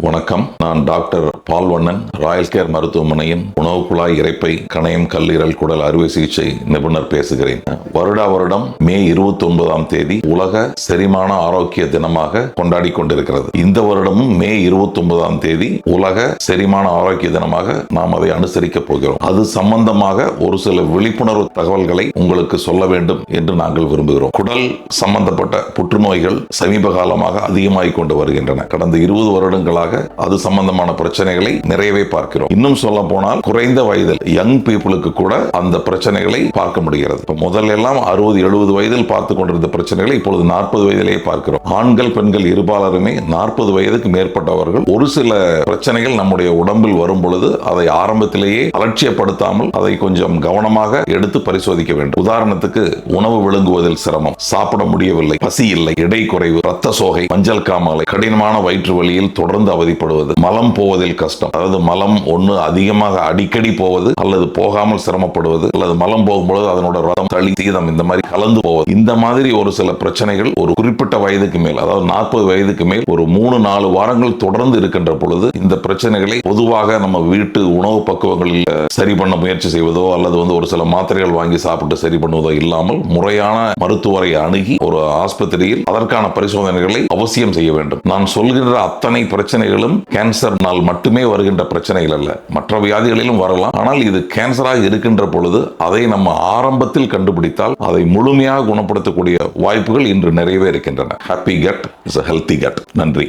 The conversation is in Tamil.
வணக்கம். நான் டாக்டர் பால்வண்ணன், ராயல் கேர் மருத்துவமனையின் உணவு குழாய், இரைப்பை, கணையம், கல்லீரல், குடல் அறுவை சிகிச்சை நிபுணர் பேசுகிறேன். வருடம் மே 29ஆம் தேதி உலக செரிமான ஆரோக்கிய தினமாக கொண்டாடி கொண்டிருக்கிறது. இந்த வருடமும் மே 29ஆம் தேதி உலக செரிமான ஆரோக்கிய தினமாக நாம் அதை அனுசரிக்க போகிறோம். அது சம்பந்தமாக ஒரு சில விழிப்புணர்வு தகவல்களை உங்களுக்கு சொல்ல வேண்டும் என்று நாங்கள் விரும்புகிறோம். குடல் சம்பந்தப்பட்ட புற்றுநோய்கள் சமீப காலமாக அதிகமாகிக் கொண்டு வருகின்றன. கடந்த 20 வருடங்களாக அது சம்பந்தமான பிரச்சனைகளை நிறையவே பார்க்கிறோம். இன்னும் சொல்ல போனால் குறைந்த வயதில் யங் பீப்புளுக்கு கூட அந்த பிரச்சனைகளை பார்க்க முடிகிறது. முதல்ல எல்லாம் 60-70 வயதில் பார்த்து கொண்டிருந்த பிரச்சனைகளை இப்பொழுது 40 வயதிலேயே பார்க்கிறோம். ஆண்கள் பெண்கள் இருபாலருமே 40 வயதுக்கு மேற்பட்டவர்கள் ஒரு சில பிரச்சனைகள் நம்முடைய உடம்பில் வரும் பொழுது அதை ஆரம்பத்திலேயே அலட்சியப்படுத்தாமல் அதை கொஞ்சம் கவனமாக எடுத்து பரிசோதிக்க வேண்டும். உதாரணத்துக்கு உணவு விழுங்குவதில் சிரமம், சாப்பிட முடியவில்லை, பசி இல்லை, எடை குறைவு, ரத்த சோகை, மஞ்சள் காமாலை, கடினமான வயிற்று வலியில் தொடர்ந்து அவதிப்படுவது, மலம் போவதில் கஷ்டம், அதாவது மலம் ஒன்று அதிகமாக அடிக்கடி போவது அல்லது போகாமல் சிரமப்படுவது, அல்லது மலம் போகும்பொழுது அதனோட ரத்தம், தளி, சீதம் இந்த மாதிரி கலந்து போவது, இந்த மாதிரி ஒரு சில பிரச்சனைகள் ஒரு குறிப்பிட்ட வயதுக்கு மேல், அதாவது 40 வயதுக்கு மேல் ஒரு 3-4 வாரங்கள் தொடர்ந்து இருக்கின்ற பொழுது இந்த பிரச்சனைகளை பொதுவாக நம்ம வீட்டு உணவு பக்குவங்களில் சரி பண்ண முயற்சி செய்வதோ அல்லது ஒரு சில மாத்திரைகள் வாங்கி சாப்பிட்டு சரி பண்ணுவதோ இல்லாமல் முறையான மருத்துவரை அணுகி ஒரு ஆஸ்பத்திரியில் அதற்கான பரிசோதனைகளை அவசியம் செய்ய வேண்டும். நான் சொல்கின்ற அத்தனை பிரச்சனைகளும் கேன்சர்னால் மட்டுமே வருகின்ற பிரச்சனைகள் அல்ல, மற்ற வியாதிகளிலும் வரலாம். ஆனால் இது கேன்சராக இருக்கின்ற பொழுது அதை நம்ம ஆரம்பத்தில் கண்டுபிடித்தால் அதை முழுமையாக குணப்படுத்தக்கூடிய வாய்ப்புகள் இன்று நிறையவே இருக்கின்றன. Happy cut is a healthy gut. நன்றி.